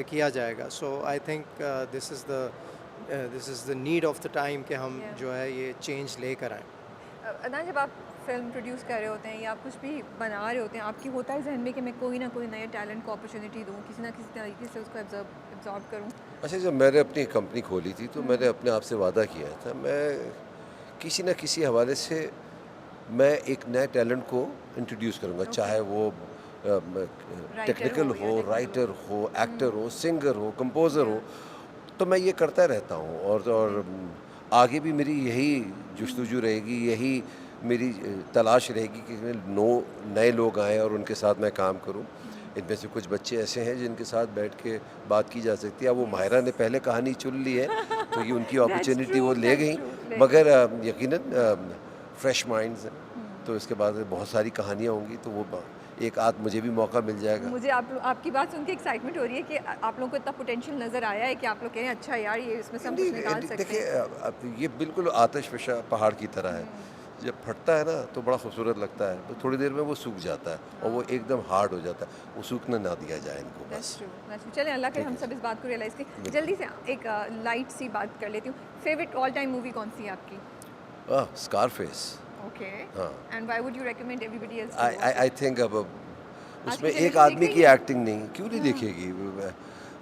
किया जाएगा. So I think this is the need of the time कि हम जो है ये चेंज लेकर आएँ.
अदनान, जब आप फिल्म प्रोड्यूस कर रहे होते हैं या आप कुछ भी बना रहे होते हैं, आपकी होता है जहन में कि मैं कोई ना कोई नए टैलेंट को अपॉर्चुनिटी दूँ, किसी ना किसी तरीके से उसको एब्जॉर्ब करूँ?
अच्छा, जब मैंने अपनी कंपनी खोली थी तो मैंने अपने आप से वादा किया था मैं किसी न किसी हवाले से मैं एक नए टैलेंट को इंट्रोड्यूस करूँगा. चाहे वो टेक्निकल हो, राइटर हो, एक्टर हो, सिंगर हो, कंपोज़र हो. तो मैं ये करता रहता हूँ और आगे भी मेरी यही जुस्तजू रहेगी, यही मेरी तलाश रहेगी कि नए लोग आएँ और उनके साथ मैं काम करूँ. इनमें से कुछ बच्चे ऐसे हैं जिनके साथ बैठ के बात की जा सकती है. अब वो माहिरा ने पहले कहानी चुन ली है तो ये उनकी अपॉर्चुनिटी वो ले गई. मगर यकीनन फ्रेश माइंड्स हैं तो इसके बाद बहुत सारी कहानियाँ होंगी. तो वो एक आध मुझे भी मौका मिल जाएगा।
मुझे आपकी बात सुन के एक्साइटमेंट हो रही है कि आप लोगों को इतना पोटेंशियल नज़र आया है कि आप लोग कह रहे हैं अच्छा यार ये इसमें से हम कुछ निकाल सकते
देखिए
हैं।
अब ये बिल्कुल आतिशफशा पहाड़ की तरह है, जब फटता है ना तो बड़ा खूबसूरत लगता है, तो थोड़ी देर में वो सूख जाता है और वो एकदम हार्ड हो जाता है, वो सूखने ना दिया जाए इनको
That's
बस।
true, that's true. चलें अल्लाह करे हम सब इस बात को रियलाइज़ करें। जल्दी से एक लाइट सी बात कर लेती हूँ। फेवरेट ऑल टाइम मूवी कौन सी है आपकी?
स्कारफेस।
ओके।
हाँ।
And why would you recommend everybody else?
I think अब उसमें
generation
एक आदमी की
देखेगी?
एक्टिंग नहीं, क्यों नहीं देखेगी?
भाई,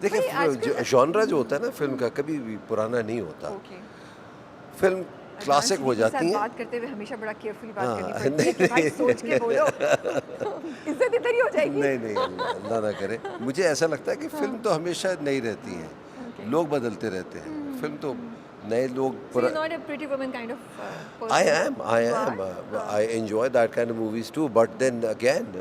देखिए
आजकल-
जॉनरा जो होता है ना फिल्म का कभी भी पुराना नहीं होता।
ओके।
फिल्म क्लासिक हो जाती है।
बात करते हुए हमेशा बड़ा केयरफुली बात
हाँ,
करनी पड़ती है कि भाई सोच के बोलो। इज्जत इधर ही हो जाएगी।
नहीं अल्लाह ना करे। मुझे ऐसा लगता है कि फिल्म तो हमेशा नई रहती है, लोग बदलते रहते हैं। फिल्म तो नए लोग
So you're not a pretty woman kind of person.
I am.
You are?
I enjoy that kind of movies too. But then again,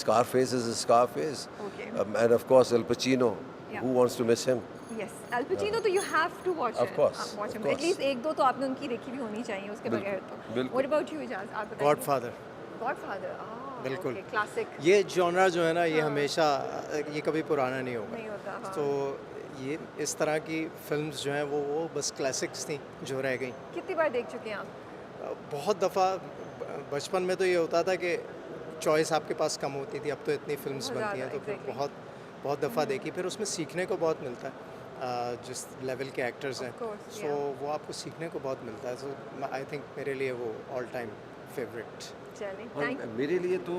Scarface is a Scarface.
Okay.
And of course, Al Pacino.
Yeah.
Who wants to miss him?
Yes, Al Pacino तो you have to watch
Of course,
watch
of
him.
course.
At least एक दो तो आपने उनकी देखी भी होनी चाहिए उसके बगैर तो.
बिल्कुल।
What about you Ejaz? आप बताइए.
गॉडफादर।
Godfather.
बिल्कुल।
Okay, classic.
ये जॉनरा जो है ना ये हमेशा ये कभी पुराना नहीं होगा।
नहीं होता, हाँ।
तो ये इस तरह की फिल्म्स जो हैं वो बस क्लासिक्स थी जो रह गई।
कितनी बार देख चुके हैं आप?
बहुत दफ़ा बचपन में तो ये होता था कि चॉइस आपके पास कम होती थी, अब तो इतनी फिल्म्स
बहुत
बनती हैं तो
ज़्यादा,
फिर
exactly.
बहुत दफ़ा देखी। फिर उसमें सीखने को बहुत मिलता है, जिस लेवल के एक्टर्स हैं,
Of courस,
सो वो आपको सीखने को बहुत मिलता है। सो आई थिंक मेरे लिए वो ऑल टाइम फेवरेट।
चलें,
और
thank
मेरे लिए तो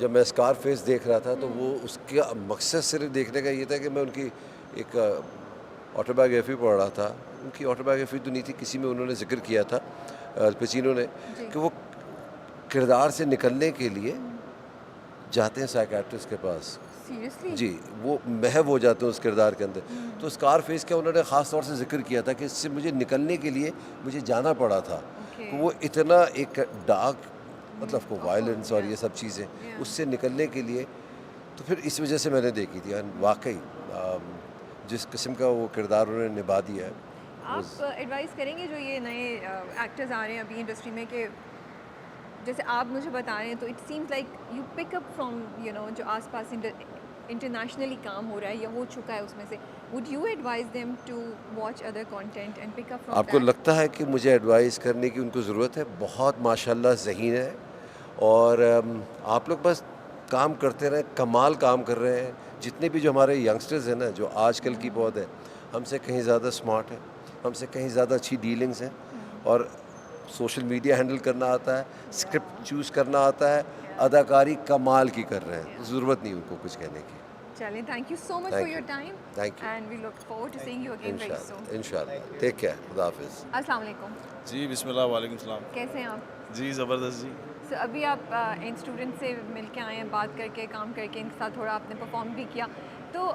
जब मैं स्कारफेस देख रहा था तो वो उसका मकसद सिर्फ देखने का ये था कि मैं उनकी एक ऑटोबायोग्राफी पढ़ रहा था। उनकी ऑटोबायोग्राफी तो नहीं थी, किसी में उन्होंने जिक्र किया था अल पचिनो ने कि वो किरदार से निकलने के लिए जाते हैं साइकियाट्रिस्ट के पास।
Seriously?
जी, वो महव हो जाते हैं उस किरदार के अंदर। तो स्कारफेस का उन्होंने ख़ास तौर से जिक्र किया था कि इससे मुझे निकलने के लिए मुझे जाना पड़ा था।
Okay.
तो वो इतना एक डार्क मतलब को वायलेंस और ये सब चीज़ें
Yeah.
उससे निकलने के लिए, तो फिर इस वजह से मैंने देखी थी। और वाकई जिस किस्म का वो किरदार उन्होंने निभा दिया है।
आप एडवाइस करेंगे जो ये नए एक्टर्स आ रहे हैं अभी इंडस्ट्री में कि जैसे आप मुझे बता रहे हैं तो it seems like you pick up from you know जो आसपास इंटरनेशनली काम हो रहा है या हो चुका है उसमें से, would you advise them to watch other content and pick up from
आपको लगता है कि मुझे एडवाइस करने की उनको ज़रूरत है? बहुत माशाल्लाह ज़हीन है और आप लोग बस काम करते रहें, कमाल काम कर रहे हैं। जितने भी जो हमारे यंगस्टर्स हैं ना, जो आजकल की बहुत है, हमसे कहीं ज़्यादा स्मार्ट है, हमसे कहीं ज़्यादा अच्छी डीलिंग्स हैं और सोशल मीडिया हैंडल करना आता है, स्क्रिप्ट चूज़ करना आता है, अदाकारी कमाल की कर रहे हैं। ज़रूरत नहीं उनको कुछ कहने की।
चलें, thank you so much
Thank
for your
you.
Time
Thank you.
And we look forward to seeing you again very soon.
इंशाल्लाह। Take care. खुदा हाफिज़।
अस्सलाम वालेकुम,
जी बिस्मिल्लाह वालेकुम सलाम।
कैसे हैं आप?
जी ज़बरदस्त जी।
So, अभी आप इन स्टूडेंट से मिल के आए हैं, बात करके काम करके इनके साथ थोड़ा आपने परफॉर्म भी किया, तो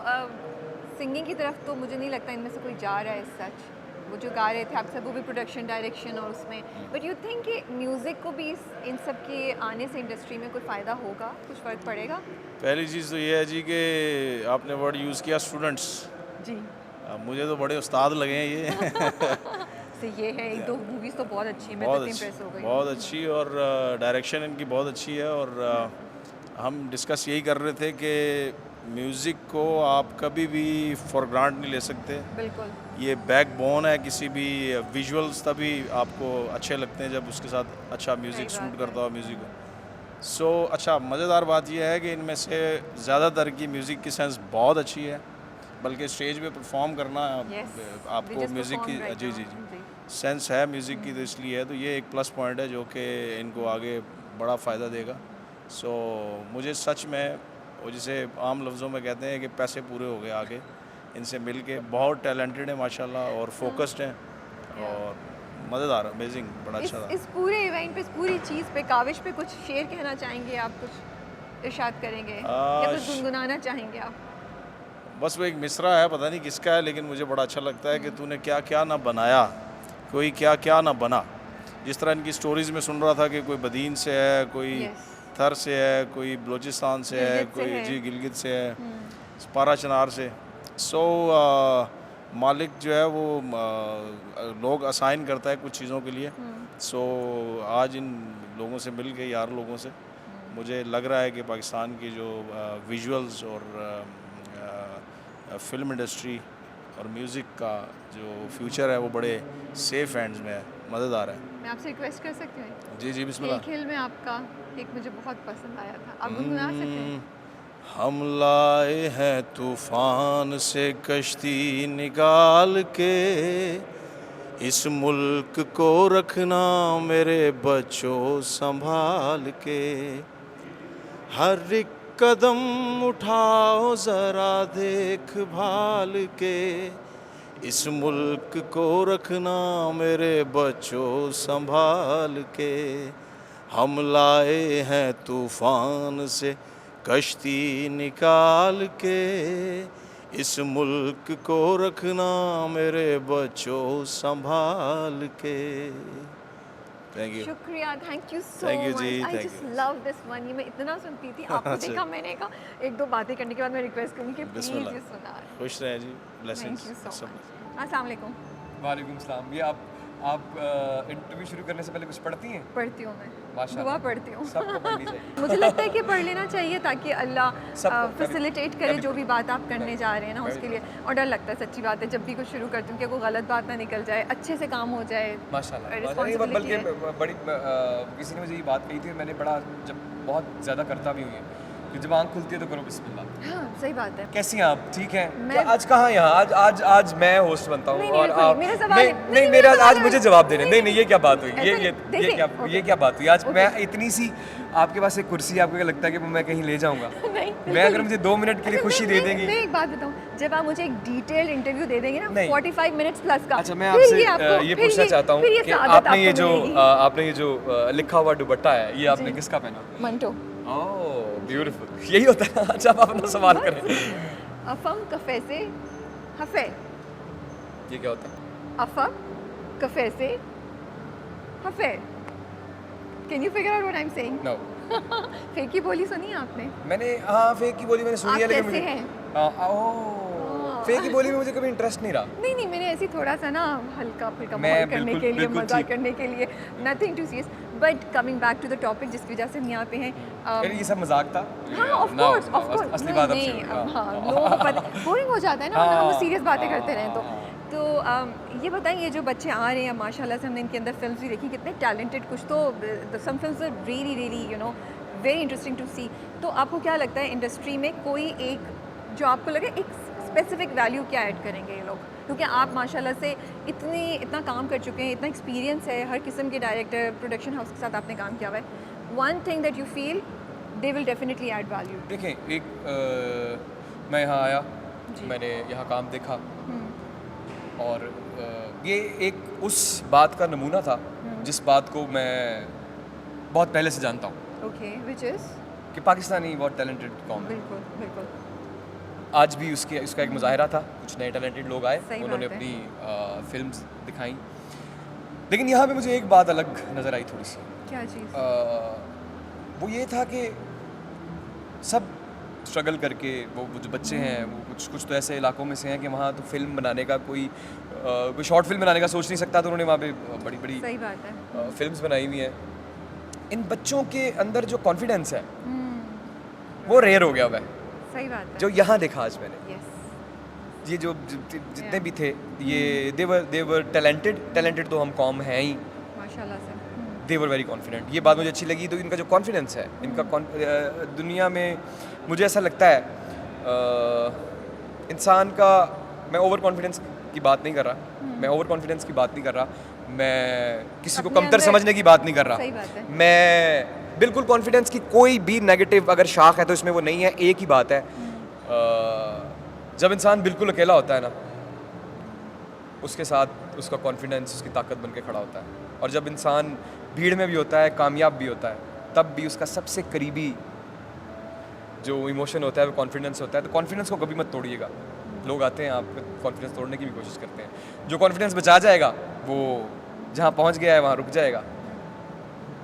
सिंगिंग की तरफ तो मुझे नहीं लगता इनमें से कोई जा रहा है सच। वो जो गा रहे थे आप सब, वो भी प्रोडक्शन डायरेक्शन और उसमें, बट यू थिंक कि म्यूज़िक को भी इन सब के आने से इंडस्ट्री में कोई फ़ायदा होगा, कुछ फ़र्क पड़ेगा?
पहली चीज़ तो ये है जी कि आपने वर्ड यूज़ किया स्टूडेंट्स।
जी।
मुझे तो बड़े उस्ताद लगे हैं ये।
तो ये है, एक दो मूवीज़ तो बहुत अच्छी है, मैं
बहुत
तो
अच्छी,
इम्प्रेस हो गई।
बहुत अच्छी और डायरेक्शन इनकी बहुत अच्छी है। और हम डिस्कस यही कर रहे थे कि म्यूज़िक को आप कभी भी फॉर ग्रांट नहीं ले सकते।
बिल्कुल।
ये बैकबोन है किसी भी विजुअल्स, तभी आपको अच्छे लगते हैं जब उसके साथ अच्छा म्यूज़िक
सही बात
सूट करता हो म्यूज़िक। सो अच्छा, मज़ेदार बात यह है कि इनमें से ज़्यादातर की म्यूज़िक की सेंस बहुत अच्छी है, बल्कि स्टेज पे परफॉर्म करना
Yes, we
आपको
just
म्यूज़िक की
performed right
जी
now.
जी जी
जी।
सेंस है म्यूज़िक की, तो इसलिए है, तो ये एक प्लस पॉइंट है जो कि इनको आगे बड़ा फ़ायदा देगा। सो मुझे सच में, वो जिसे आम लफ्ज़ों में कहते हैं कि पैसे पूरे हो गए आगे इनसे मिल के। बहुत टैलेंटेड है माशाल्लाह और फोकस्ड हैं और मज़ेदार, अमेजिंग, बड़ा अच्छा था।
इस पूरे इवेंट पे, इस पूरी चीज़ पे, काविश पे कुछ शेयर कहना चाहेंगे आप, कुछ इरशाद करेंगे या कुछ गुनगुनाना चाहेंगे आप?
बस वो एक मिसरा है, पता नहीं किसका है, लेकिन मुझे बड़ा अच्छा लगता है कि तूने क्या क्या ना बनाया, कोई क्या क्या ना बना। जिस तरह इनकी स्टोरीज़ में सुन रहा था कि कोई बदीन से है, कोई
Yes.
थर से है, कोई बलूचिस्तान से है,
गिलगित से
कोई
है।
जी गिलगित से है, पारा चनार से। सो मालिक जो है वो लोग असाइन करता है कुछ चीज़ों के लिए। सो आज इन लोगों से मिल के, यार लोगों से, मुझे लग रहा है कि पाकिस्तान की जो विजुअल्स और फिल्म इंडस्ट्री और म्यूज़िक का जो फ्यूचर है वो बड़े सेफ हैंड्स में है, मददगार है।
मैं आपसे रिक्वेस्ट कर सकती हूँ?
जी जी बिस्मिल्लाह।
खेल में आपका एक मुझे बहुत पसंद आया था, आप गुनगुना सकते हैं?
हम लाए हैं तूफान से कश्ती निकाल के, इस मुल्क को रखना मेरे बच्चों संभाल के, हर एक कदम उठाओ ज़रा देखभाल के, इस मुल्क को रखना मेरे बच्चों संभाल के, हम लाए हैं तूफान से कश्ती निकाल के, इस मुल्क को रखना मेरे बच्चों संभाल के। Thank you.
शुक्रिया, thank you so
Thank you
मच।
जी,
I
thank
just
you।
Love this one. ये मैं इतना सुनती थी, आपको
अच्छा।
देखा मैंने कहा एक दो बातें करने के बाद मैं रिक्वेस्ट करूँगी कि प्लीज़
बिस्मिल्लाह।
ये सुना।
खुश रहें जी,
थैंक
ब्लेसिंग्स
यू सो
सब।
मच। अस्सलाम वालेकुम।
वालेकुम सलाम। ये आप इंटरव्यू शुरू करने से पहले कुछ पढ़ती हैं?
पढ़ती हूँ मैं,
माशाल्लाह।
दुआ पढ़ती हूँ।
सबको पढ़नी चाहिए।
मुझे लगता है कि पढ़ लेना चाहिए ताकि अल्लाह
सबको,
फैसिलिटेट करे
कभी-
जो भी बात आप करने जा रहे हैं ना उसके लिए। और डर लगता है, सच्ची बात है, जब भी कुछ शुरू करती हूँ कि कोई गलत बात ना निकल जाए, अच्छे से काम हो जाए।
माशाल्लाह। नहीं,
रिस्पॉन्सिबिलिटी है।
बल्कि बड़ी किसी ने मुझे ये बात कही थी, मैंने बड़ा जब बहुत ज़्यादा करता भी हूँ ये, कि जब आँख खुलती है तो करो बिस्मिल्लाह।
हाँ, सही बात है।
कैसी हैं आप? ठीक हैं?
मैं-
तो आज कहाँ यहाँ? आज मैं होस्ट बनता हूँ
नहीं,
और
नहीं,
आप
मेरा सवाल
नहीं
है।
नहीं
नहीं,
मेरा
मेरा
आज
सवाल
मुझे
है।
जवाब देने।
नहीं,
नहीं ये क्या बात हुई?
ऐसा नहीं, देखिए,
ये क्या बात हुई? आज मैं इतनी सी आपके पास एक कुर्सी, आपको क्या लगता है कि मैं कहीं ले जाऊँगा?
नहीं,
मैं अगर मुझे 2 मिनट के लिए
अच्छा,
खुशी
मैं-
दे
मैं-
देंगी।
मैं एक बात बताऊँ, जब आप मुझे एक डिटेल्ड इंटरव्यू दे देंगे ना
नहीं।
45 मिनट्स प्लस का,
अच्छा, मैं
फिर
आपसे
आपको-
ये
फिर
पूछना चाहता हूँ
फिर ये
कि
सआदत
आपने ये
आपको
जो
मिलेगी।
लिखा हुआ दुपट्टा है, ये आपने
जी।
किसका पहना?
मंटो।
Oh beautiful. यही होता है। अच्छा, आप अपना सवाल करें।
अफम कफ़े से हफ़े।
ये क्या होता है?
अफम कफ़े से हफ़े। Can you figure out what I am saying?
No.
Fake की बोली सुनी है आपने?
मैंने हाँ फेक की बोली मैंने सुनी
आप
है, लेकिन
कैसे
मुझे
हैं?
ओह फेक की बोली में मुझे कभी इंटरेस्ट नहीं रहा।
नहीं नहीं, मैंने ऐसी थोड़ा सा ना हल्का फुल्का
मैं
माहौल करने
बिल्कुल-
के लिए,
बिल्कुल
मजा
ठीक।
करने के लिए, nothing too serious. But coming back to the topic जिसकी वजह से हम यहाँ पे हैं,
यार ये सब मजाक था।
हाँ of
Now,
course of course.
असली बात अब
नहीं,
शुरू।
हाँ लोगों को पता बोरिंग हो जाता है ना वरना हम
हाँ,
सीरियस बातें करते
हाँ,
रहें तो।
हाँ।
तो ये बताएं, ये जो बच्चे आ रहे हैं माशाल्लाह से, हमने इनके अंदर फिल्म्स भी देखी, कितने टैलेंटेड, कुछ तो some films are really really you know very interesting to see. तो आपको क्या लगता है इंडस्ट्री में कोई एक जो आपको लगे एक स्पेसिफिक वैल्यू क्या ऐड करेंगे ये लोग? क्योंकि आप माशाल्लाह से इतना काम कर चुके हैं, इतना एक्सपीरियंस है, हर किस्म के डायरेक्टर, प्रोडक्शन हाउस के साथ आपने काम किया हुआ है। One thing that you feel they will definitely add value.
देखें, एक मैं यहाँ आया, मैंने यहाँ काम देखा और ये एक उस बात का नमूना था जिस बात को मैं बहुत पहले से जानता हूँ
ओके, व्हिच इज?
कि पाकिस्तानी बहुत टैलेंटेड कौम है।
बिल्कुल बिल्कुल।
आज भी उसका एक मुजाहिरा था, कुछ नए टैलेंटेड लोग आए,
सही
उन्होंने
बात है।
अपनी फिल्म्स दिखाई। लेकिन यहाँ पे मुझे एक बात अलग नज़र आई थोड़ी सी।
क्या चीज़?
वो ये था कि सब स्ट्रगल करके वो जो बच्चे हैं वो कुछ तो ऐसे इलाकों में से हैं कि वहाँ तो फिल्म बनाने का कोई शॉर्ट फिल्म बनाने का सोच नहीं सकता, तो उन्होंने वहाँ पे बड़ी बड़ी
सही बात है।
फिल्म्स बनाई हुई हैं। इन बच्चों के अंदर जो कॉन्फिडेंस है वो रेयर हो गया हुआ है,
सही बात है।
जो यहाँ देखा आज मैंने।
यस,
ये जो जितने भी थे ये देवर टैलेंटेड तो हम कौम हैं ही,
माशाल्लाह से।
They were very confident. ये बात मुझे अच्छी लगी। तो इनका जो कॉन्फिडेंस है, इनका दुनिया में मुझे ऐसा लगता है इंसान का, मैं ओवर कॉन्फिडेंस की बात नहीं कर रहा, मैं ओवर कॉन्फिडेंस की बात नहीं कर रहा, मैं किसी को
अपने
कमतर
अंदर-
समझने की बात नहीं कर
सही
रहा।
बात है।
मैं बिल्कुल कॉन्फिडेंस की कोई भी नेगेटिव अगर शाख है तो इसमें वो नहीं है। एक ही बात है, जब इंसान बिल्कुल अकेला होता है ना, उसके साथ उसका कॉन्फिडेंस उसकी ताकत बन के खड़ा होता है। और जब इंसान भीड़ में भी होता है, कामयाब भी होता है, तब भी उसका सबसे करीबी जो इमोशन होता है वो कॉन्फिडेंस होता है। तो कॉन्फिडेंस को कभी मत तोड़िएगा। लोग आते हैं आपको कॉन्फिडेंस तोड़ने की भी कोशिश करते हैं। जो कॉन्फिडेंस बचा जाएगा वो जहाँ पहुँच गया है वहाँ रुक जाएगा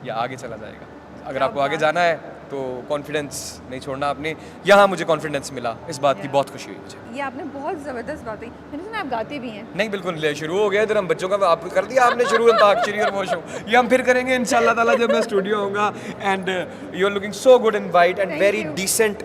या आगे चला जाएगा। अगर आपको आगे जाना है तो कॉन्फिडेंस नहीं छोड़ना आपने। यहाँ मुझे कॉन्फिडेंस मिला, इस बात की बहुत खुशी हुई मुझे।
ये आपने बहुत ज़बरदस्त बात कही। मैंने सुना आप गाते भी हैं।
नहीं बिल्कुल, शुरू हो गया इधर हम बच्चों का, आप कर दिया आपने शुरू अंताक्षरी और वो शो, ये हम फिर करेंगे इंशाल्लाह ताला जब मैं स्टूडियो आऊँगा। And you are looking so good in white and
Thank
very
you.
Decent,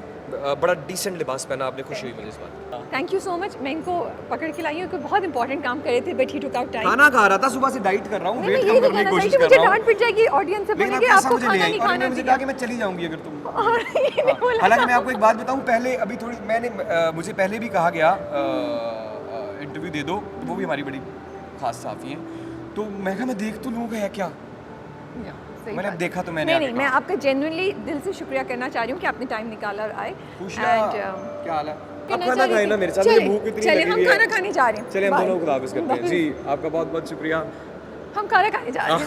बड़ा डिसेंट लिबास पहना आपने, खुशी हुई मुझे इस बात।
Thank you so much. मैं इनको पकड़ के लाई हूँ, कोई बहुत इंपॉर्टेंट काम कर रहे थे but he took out time.
खाना खा रहा था, सुबह से डाइट कर रहा हूँ,
नहीं,
वेट
मैं
कम
यही
करने की
कहना
कोशिश
चाहिए,
कर
मुझे
रहा हूँ।
डांट पिट जाएगी ऑडियंस से,
लेकिन
बोलेंगे
आप पैसा
आपको
मुझे
खाना
ले आई
नहीं
और
खाना
इन्होंने मुझे
चाहिए।
कहा कि मैं चली जाऊंगी अगर तुम।
और ये नहीं बोला
हालांकि
था।
मैं आपको एक बात बताऊं, पहले अभी थोड़ी मैंने मुझे पहले भी कहा गया इंटरव्यू दे दो, वो भी हमारी बड़ी खास साफ़ी हैं, तो मैं कहा मैं देख तो लूँगा है क्या,
सही
मैंने अब
बात।
देखा तो मैंने
नहीं
आगे
मैं
कहा।
आपका जेन्युइनली दिल से शुक्रिया करना चाह रही हूँ कि आपने टाइम निकाला और आए।
खुशला, क्या हाल है? आप
कहना
खाना
चाह रही
खाए
थी।
ना मेरे साथ,
चलिए,
मुझे भूख इतनी
चलिए,
लगी
हम
हुई है।
खाना खाने जा रहे हैं।
चलिए हम
Bye.
दोनों खुदाफिज करते हैं
Bye.
जी, आपका बहुत बहुत शुक्रिया।
हम खाना खाने जा रहे हैं।